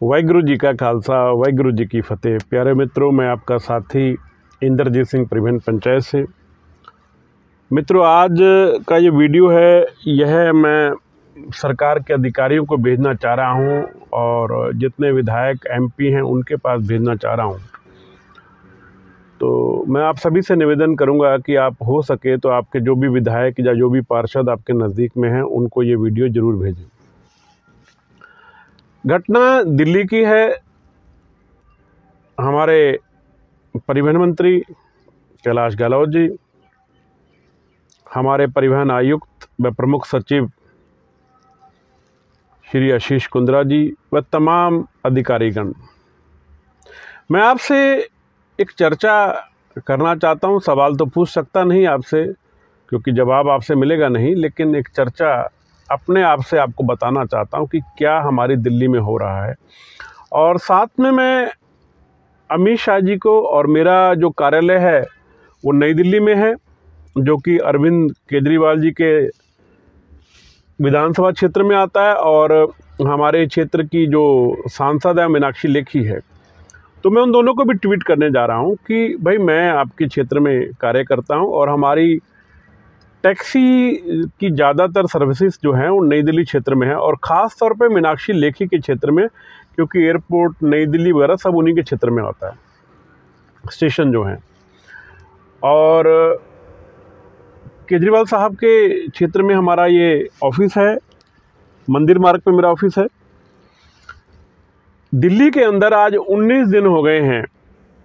वाहिगुरु जी का खालसा, वाहिगुरु जी की फतेह। प्यारे मित्रों, मैं आपका साथी इंद्रजीत सिंह परिवहन पंचायत से। मित्रों, आज का ये वीडियो है, यह मैं सरकार के अधिकारियों को भेजना चाह रहा हूँ और जितने विधायक एमपी हैं उनके पास भेजना चाह रहा हूँ। तो मैं आप सभी से निवेदन करूँगा कि आप हो सके तो आपके जो भी विधायक या जो भी पार्षद आपके नज़दीक में हैं उनको ये वीडियो ज़रूर भेजें। घटना दिल्ली की है। हमारे परिवहन मंत्री कैलाश गहलोत जी, हमारे परिवहन आयुक्त व प्रमुख सचिव श्री आशीष कुंद्रा जी व तमाम अधिकारीगण, मैं आपसे एक चर्चा करना चाहता हूं। सवाल तो पूछ सकता नहीं आपसे, क्योंकि जवाब आपसे मिलेगा नहीं, लेकिन एक चर्चा अपने आप से आपको बताना चाहता हूं कि क्या हमारी दिल्ली में हो रहा है। और साथ में मैं अमित शाह जी को, और मेरा जो कार्यालय है वो नई दिल्ली में है, जो कि अरविंद केजरीवाल जी के विधानसभा क्षेत्र में आता है, और हमारे क्षेत्र की जो सांसद है मीनाक्षी लेखी है। तो मैं उन दोनों को भी ट्वीट करने जा रहा हूं कि भाई, मैं आपके क्षेत्र में कार्य करता हूं और हमारी टैक्सी की ज़्यादातर सर्विसेज जो हैं वो नई दिल्ली क्षेत्र में है, और ख़ास तौर पे मीनाक्षी लेखी के क्षेत्र में, क्योंकि एयरपोर्ट नई दिल्ली वगैरह सब उन्हीं के क्षेत्र में आता है, स्टेशन जो हैं। और केजरीवाल साहब के क्षेत्र में हमारा ये ऑफिस है, मंदिर मार्ग पे मेरा ऑफिस है। दिल्ली के अंदर आज 19 दिन हो गए हैं,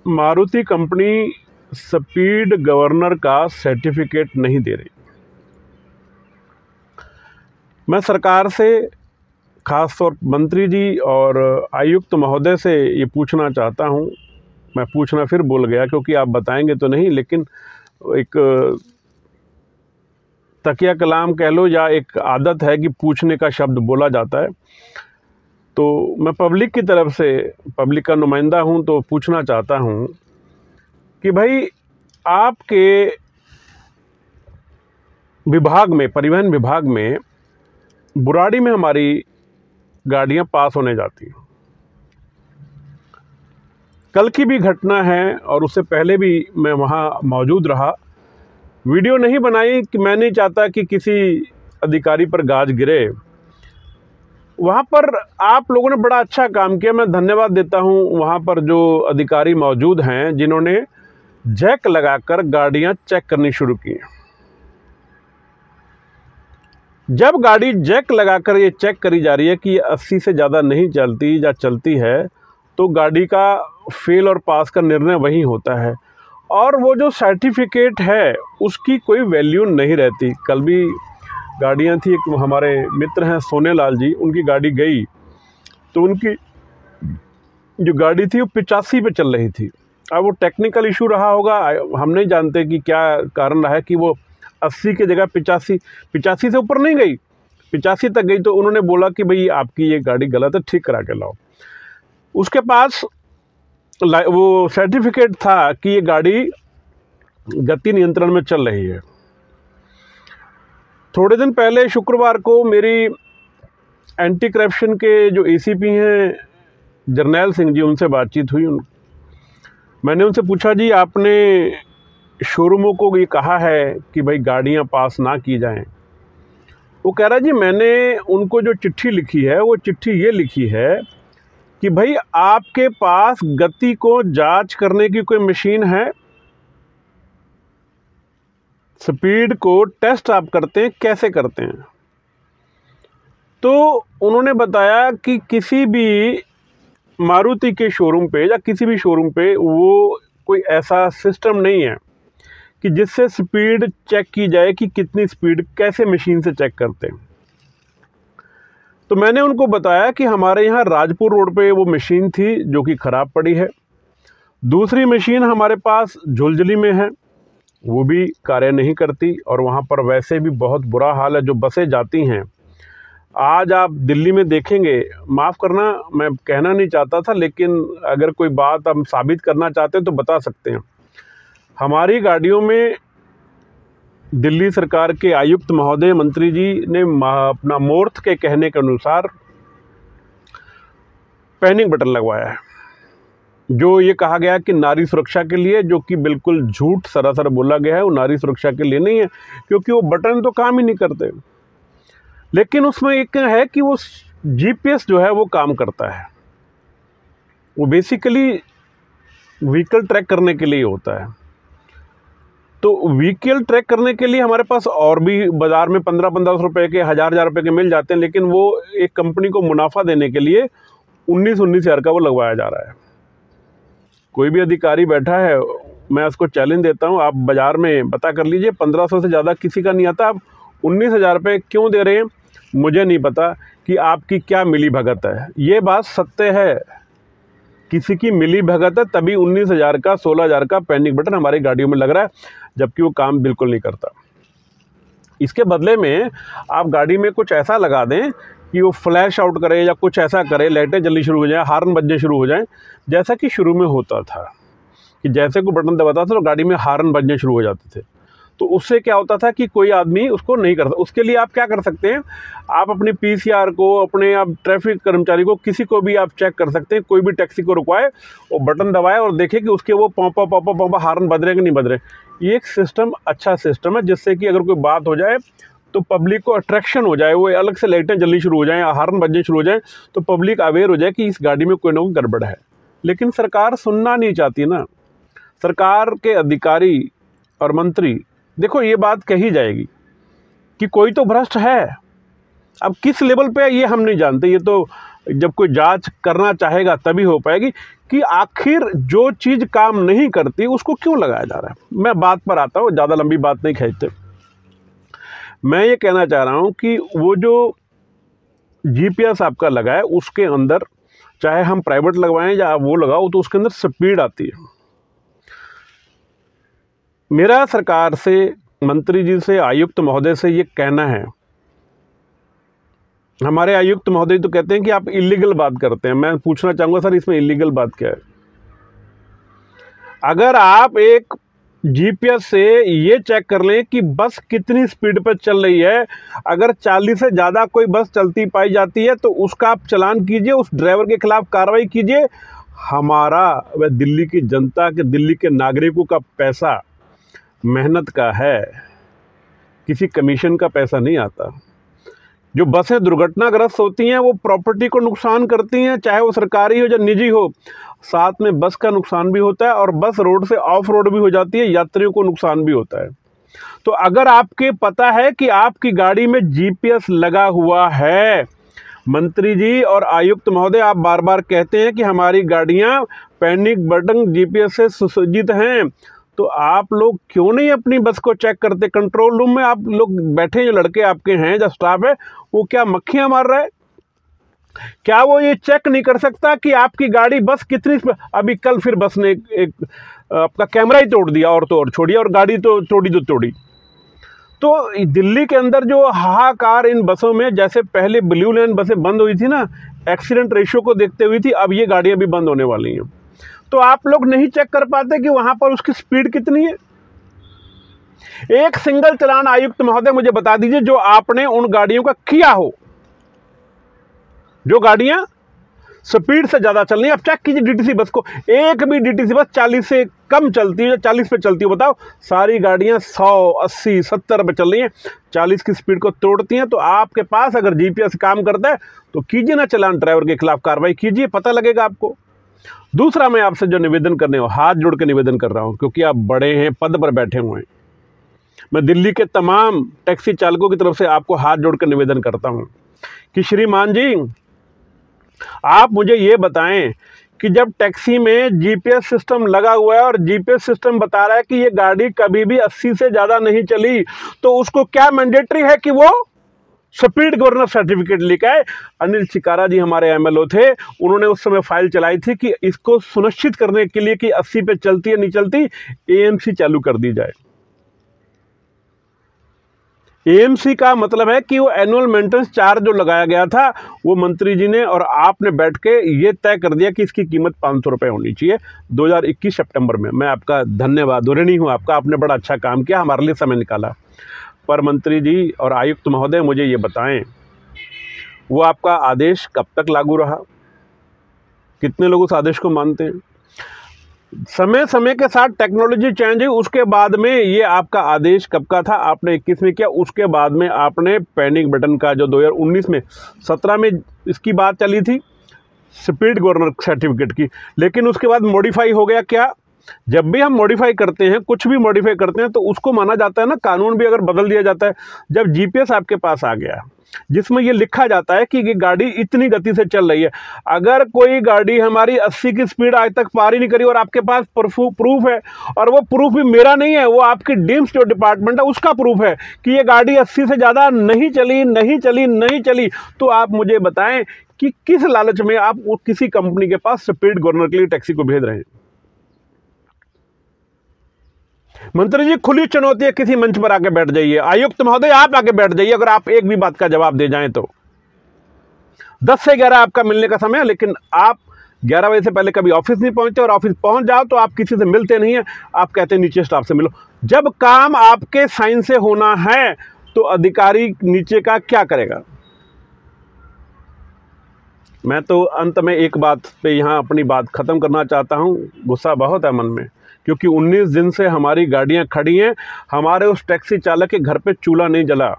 मारुति कंपनी स्पीड गवर्नर का सर्टिफिकेट नहीं दे रही। मैं सरकार से, खासतौर मंत्री जी और आयुक्त महोदय से ये पूछना चाहता हूँ। मैं पूछना फिर भूल गया, क्योंकि आप बताएंगे तो नहीं, लेकिन एक तकिया कलाम कह लो या एक आदत है कि पूछने का शब्द बोला जाता है। तो मैं पब्लिक की तरफ से, पब्लिक का नुमाइंदा हूँ, तो पूछना चाहता हूँ कि भाई, आपके विभाग में, परिवहन विभाग में, बुराड़ी में हमारी गाड़ियाँ पास होने जाती हैं। कल की भी घटना है और उससे पहले भी मैं वहाँ मौजूद रहा। वीडियो नहीं बनाई कि मैं नहीं चाहता कि किसी अधिकारी पर गाज गिरे। वहाँ पर आप लोगों ने बड़ा अच्छा काम किया, मैं धन्यवाद देता हूँ वहाँ पर जो अधिकारी मौजूद हैं, जिन्होंने जैक लगाकर गाड़ियाँ चेक करनी शुरू की। जब गाड़ी जैक लगाकर ये चेक करी जा रही है कि 80 से ज़्यादा नहीं चलती या चलती है, तो गाड़ी का फेल और पास का निर्णय वहीं होता है, और वो जो सर्टिफिकेट है उसकी कोई वैल्यू नहीं रहती। कल भी गाड़ियाँ थी, एक हमारे मित्र हैं सोनेलाल जी, उनकी गाड़ी गई तो उनकी जो गाड़ी थी वो 85 पे चल रही थी। अब वो टेक्निकल इशू रहा होगा, हम नहीं जानते कि क्या कारण रहा है कि वो 80 की जगह 85 से ऊपर नहीं गई, 85 तक गई। तो उन्होंने बोला कि भाई, आपकी ये गाड़ी गलत है, ठीक करा के लाओ। उसके पास वो सर्टिफिकेट था कि ये गाड़ी गति नियंत्रण में चल रही है। थोड़े दिन पहले शुक्रवार को मेरी एंटी करप्शन के जो एसीपी हैं जरनैल सिंह जी, उनसे बातचीत हुई। मैंने उनसे पूछा, जी आपने शोरूमों को ये कहा है कि भाई गाड़ियां पास ना की जाएं। वो कह रहा, जी मैंने उनको जो चिट्ठी लिखी है वो चिट्ठी ये लिखी है कि भाई, आपके पास गति को जांच करने की कोई मशीन है? स्पीड को टेस्ट आप करते हैं, कैसे करते हैं? तो उन्होंने बताया कि किसी भी मारुति के शोरूम पे या किसी भी शोरूम पे वो कोई ऐसा सिस्टम नहीं है कि जिससे स्पीड चेक की जाए कि कितनी स्पीड, कैसे मशीन से चेक करते हैं। तो मैंने उनको बताया कि हमारे यहाँ राजपुर रोड पे वो मशीन थी जो कि ख़राब पड़ी है। दूसरी मशीन हमारे पास झुलझुली में है, वो भी कार्य नहीं करती, और वहाँ पर वैसे भी बहुत बुरा हाल है। जो बसें जाती हैं, आज आप दिल्ली में देखेंगे, माफ़ करना मैं कहना नहीं चाहता था, लेकिन अगर कोई बात हम साबित करना चाहते हैं तो बता सकते हैं। हमारी गाड़ियों में दिल्ली सरकार के आयुक्त महोदय, मंत्री जी ने अपना मोर्थ के कहने के अनुसार पैनिक बटन लगवाया है, जो ये कहा गया कि नारी सुरक्षा के लिए, जो कि बिल्कुल झूठ सरासर बोला गया है। वो नारी सुरक्षा के लिए नहीं है, क्योंकि वो बटन तो काम ही नहीं करते। लेकिन उसमें एक है कि वो जीपीएस जो है वो काम करता है। वो बेसिकली व्हीकल ट्रैक करने के लिए होता है। तो व्हीकल ट्रैक करने के लिए हमारे पास और भी बाज़ार में 1500 रुपये के, 1000 रुपये के मिल जाते हैं, लेकिन वो एक कंपनी को मुनाफा देने के लिए 19 हज़ार का वो लगवाया जा रहा है। कोई भी अधिकारी बैठा है, मैं उसको चैलेंज देता हूँ, आप बाज़ार में पता कर लीजिए, 1500 से ज़्यादा किसी का नहीं आता। आप 19,000 रुपये क्यों दे रहे हैं, मुझे नहीं पता कि आपकी क्या मिली भगत है। ये बात सत्य है, किसी की मिली भगत है, तभी 19,000 का, 16,000 का पैनिक बटन हमारी गाड़ियों में लग रहा है, जबकि वो काम बिल्कुल नहीं करता। इसके बदले में आप गाड़ी में कुछ ऐसा लगा दें कि वो फ्लैश आउट करे या कुछ ऐसा करे, लाइटें जलनी शुरू हो जाएं, हार्न बजने शुरू हो जाएं, जैसा कि शुरू में होता था कि जैसे कोई बटन दबाता था तो गाड़ी में हार्न बजने शुरू हो जाते थे। तो उससे क्या होता था कि कोई आदमी उसको नहीं करता। उसके लिए आप क्या कर सकते हैं, आप अपने पीसीआर को, अपने आप ट्रैफिक कर्मचारी को, किसी को भी आप चेक कर सकते हैं। कोई भी टैक्सी को रुकवाए, वो बटन दबाए और देखे कि उसके वो पॉपा पॉपा पॉपा हार्न बज रहे हैं कि नहीं बज रहे। ये एक सिस्टम, अच्छा सिस्टम है, जिससे कि अगर कोई बात हो जाए तो पब्लिक को अट्रैक्शन हो जाए, वो अलग से लाइटें जलनी शुरू हो जाएं, हार्न बजने शुरू हो जाएं, तो पब्लिक अवेयर हो जाए कि इस गाड़ी में कोई ना कोई गड़बड़ है। लेकिन सरकार सुनना नहीं चाहती ना। सरकार के अधिकारी और मंत्री, देखो ये बात कही जाएगी कि कोई तो भ्रष्ट है। अब किस लेवल पे ये हम नहीं जानते, ये तो जब कोई जांच करना चाहेगा तभी हो पाएगी कि आखिर जो चीज़ काम नहीं करती उसको क्यों लगाया जा रहा है। मैं बात पर आता हूँ, ज़्यादा लंबी बात नहीं खींचते। मैं ये कहना चाह रहा हूँ कि वो जो जीपीएस आपका लगा है, उसके अंदर चाहे हम प्राइवेट लगवाएं या वो लगाओ, तो उसके अंदर स्पीड आती है। मेरा सरकार से, मंत्री जी से, आयुक्त महोदय से ये कहना है, हमारे आयुक्त महोदय तो कहते हैं कि आप इलीगल बात करते हैं। मैं पूछना चाहूँगा सर, इसमें इलीगल बात क्या है? अगर आप एक जीपीएस से ये चेक कर लें कि बस कितनी स्पीड पर चल रही है, अगर 40 से ज़्यादा कोई बस चलती पाई जाती है तो उसका आप चालान कीजिए, उस ड्राइवर के खिलाफ कार्रवाई कीजिए। हमारा व दिल्ली की जनता के, दिल्ली के नागरिकों का पैसा मेहनत का है, किसी कमीशन का पैसा नहीं आता। जो बसें दुर्घटनाग्रस्त होती हैं वो प्रॉपर्टी को नुकसान करती हैं, चाहे वो सरकारी हो या निजी हो, साथ में बस का नुकसान भी होता है और बस रोड से ऑफ रोड भी हो जाती है, यात्रियों को नुकसान भी होता है। तो अगर आपके पता है कि आपकी गाड़ी में जीपीएस लगा हुआ है, मंत्री जी और आयुक्त महोदय आप बार बार कहते हैं कि हमारी गाड़ियां पैनिक बटन जीपीएस से सुसज्जित हैं, तो आप लोग क्यों नहीं अपनी बस को चेक करते? कंट्रोल रूम में आप लोग बैठे, जो लड़के आपके हैं, जो स्टाफ है, वो क्या मक्खियां मार रहा है? क्या वो ये चेक नहीं कर सकता कि आपकी गाड़ी बस कितनी? अभी कल फिर बस ने एक आपका कैमरा ही तोड़ दिया, और तो और छोड़िए, और गाड़ी तो तोड़ी। तो दिल्ली के अंदर जो हाहाकार इन बसों में, जैसे पहले ब्लू लाइन बसें बंद हुई थी ना, एक्सीडेंट रेशियो को देखते हुई थी, अब ये गाड़ियां भी बंद होने वाली हैं। तो आप लोग नहीं चेक कर पाते कि वहां पर उसकी स्पीड कितनी है? एक सिंगल चालान आयुक्त महोदय मुझे बता दीजिए जो आपने उन गाड़ियों का किया हो, जो गाड़ियां स्पीड से ज्यादा चल रही है। आप चेक कीजिए डीटीसी बस को, एक भी डीटीसी बस 40 से कम चलती है, 40 पे चलती है, बताओ। सारी गाड़ियां 100, 80, 70 पे चल रही हैं, 40 की स्पीड को तोड़ती हैं। तो आपके पास अगर जीपीएस काम करता है तो कीजिए ना चालान, ड्राइवर के खिलाफ कार्रवाई कीजिए, पता लगेगा आपको। दूसरा, मैं आपसे जो निवेदन करने हो, हाथ जोड़ के निवेदन कर रहा हूं, क्योंकि आप बड़े हैं, पद पर बैठे हुए हैं। मैं दिल्ली के तमाम टैक्सी चालकों की तरफ से आपको हाथ जोड़ कर निवेदन करता हूं कि श्रीमान जी, आप मुझे ये बताएं कि जब टैक्सी में जीपीएस सिस्टम लगा हुआ है और जीपीएस सिस्टम बता रहा है कि ये गाड़ी कभी भी 80 से ज़्यादा नहीं चली, तो उसको क्या मैंडेटरी है कि वो स्पीड गवर्नर सर्टिफिकेट लेकर आए? अनिल चिकारा जी हमारे एमएलओ थे, उन्होंने उस समय फाइल चलाई थी कि इसको सुनिश्चित करने के लिए कि 80 पे चलती है नहीं चलती, एएमसी चालू कर दी जाए। एएमसी का मतलब है कि वो एनुअल मेंटेनेंस चार्ज जो लगाया गया था, वो मंत्री जी ने और आपने बैठ के ये तय कर दिया कि इसकी कीमत 500 रुपये होनी चाहिए 2021 सितंबर में। मैं आपका धन्यवाद, ऋणी हूँ आपका, आपने बड़ा अच्छा काम किया, हमारे लिए समय निकाला। पर मंत्री जी और आयुक्त महोदय मुझे ये बताएं, वो आपका आदेश कब तक लागू रहा? कितने लोग उस आदेश को मानते हैं? समय समय के साथ टेक्नोलॉजी चेंज हुई, उसके बाद में ये आपका आदेश कब का था? आपने 21 में किया, उसके बाद में आपने पैनिक बटन का जो 2019 में 17 में इसकी बात चली थी स्पीड गवर्नर सर्टिफिकेट की, लेकिन उसके बाद मॉडिफाई हो गया। क्या? जब भी हम मॉडिफाई करते हैं, कुछ भी मॉडिफाई करते हैं, तो उसको माना जाता है ना, कानून भी अगर बदल दिया जाता है। जब जीपीएस आपके पास आ गया जिसमें ये लिखा जाता है कि ये गाड़ी इतनी गति से चल रही है, अगर कोई गाड़ी हमारी 80 की स्पीड आज तक पार ही नहीं करी और आपके पास प्रूफ है, और वो प्रूफ भी मेरा नहीं है, वो आपकी डीम्स जो डिपार्टमेंट है उसका प्रूफ है कि ये गाड़ी 80 से ज़्यादा नहीं चली, तो आप मुझे बताएं कि किस लालच में आप किसी कंपनी के पास स्पीड गवर्नर के लिए टैक्सी को भेज रहे हैं? मंत्री जी, खुली चुनौती है, किसी मंच पर आके बैठ जाइए। आयुक्त महोदय, आप आके बैठ जाइए, अगर आप एक भी बात का जवाब दे जाएं तो। 10 से 11 आपका मिलने का समय है, लेकिन आप 11 बजे से पहले कभी ऑफिस नहीं पहुंचते, और ऑफिस पहुंच जाओ तो आप किसी से मिलते नहीं हैं। आप कहते हैं नीचे स्टाफ से मिलो। जब काम आपके साइन से होना है तो अधिकारी नीचे का क्या करेगा? मैं तो अंत में एक बात पे यहाँ अपनी बात ख़त्म करना चाहता हूँ। गुस्सा बहुत है मन में, क्योंकि 19 दिन से हमारी गाड़ियाँ खड़ी हैं, हमारे उस टैक्सी चालक के घर पे चूल्हा नहीं जला।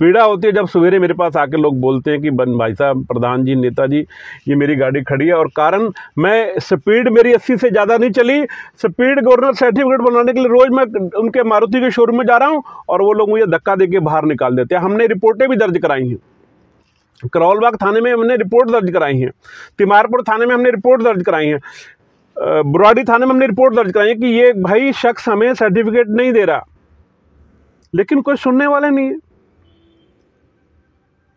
पीड़ा होती है जब सवेरे मेरे पास आके लोग बोलते हैं कि भाई साहब, प्रधान जी, नेताजी, ये मेरी गाड़ी खड़ी है और कारण मैं स्पीड मेरी 80 से ज़्यादा नहीं चली। स्पीड गवर्नर सर्टिफिकेट बनाने के लिए रोज़ मैं उनके मारुति के शोरूम में जा रहा हूँ और वो लोग मुझे धक्का दे के बाहर निकाल देते हैं। हमने रिपोर्टें भी दर्ज कराई हैं, करौलबाग थाने में हमने रिपोर्ट दर्ज कराई है, तिमारपुर थाने में हमने रिपोर्ट दर्ज कराई है, बुराड़ी थाने में हमने रिपोर्ट दर्ज कराई है कि ये भाई शख्स हमें सर्टिफिकेट नहीं दे रहा, लेकिन कोई सुनने वाले नहीं है।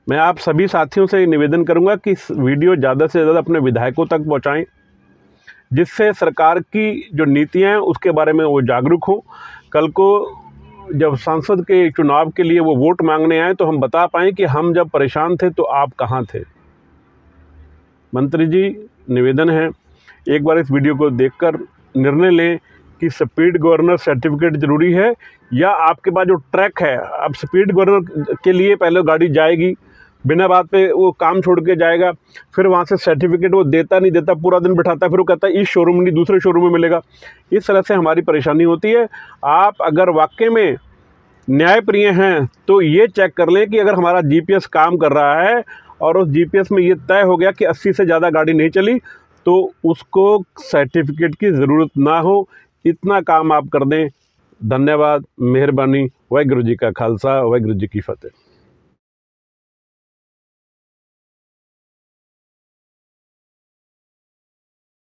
मैं आप सभी साथियों से निवेदन करूंगा कि इस वीडियो ज़्यादा से ज़्यादा अपने विधायकों तक पहुंचाएं, जिससे सरकार की जो नीतियां हैं उसके बारे में वो जागरूक हों। कल को जब सांसद के चुनाव के लिए वो वोट मांगने आए तो हम बता पाएँ कि हम जब परेशान थे तो आप कहाँ थे। मंत्री जी, निवेदन है, एक बार इस वीडियो को देखकर निर्णय लें कि स्पीड गवर्नर सर्टिफिकेट ज़रूरी है या आपके पास जो ट्रैक है, अब स्पीड गवर्नर के लिए पहले गाड़ी जाएगी, बिना बात पे वो काम छोड़ के जाएगा, फिर वहाँ से सर्टिफिकेट वो देता नहीं देता, पूरा दिन बिठाता है, फिर वो कहता है इस शोरूम नहीं दूसरे शोरूम में मिलेगा। इस तरह से हमारी परेशानी होती है। आप अगर वाकई में न्यायप्रिय हैं तो ये चेक कर लें कि अगर हमारा जीपीएस काम कर रहा है और उस जीपीएस में ये तय हो गया कि 80 से ज़्यादा गाड़ी नहीं चली, तो उसको सर्टिफिकेट की ज़रूरत ना हो, इतना काम आप कर दें। धन्यवाद, मेहरबानी। वाहिगुरू जी का खालसा, वाहिगुरू जी की फतेह।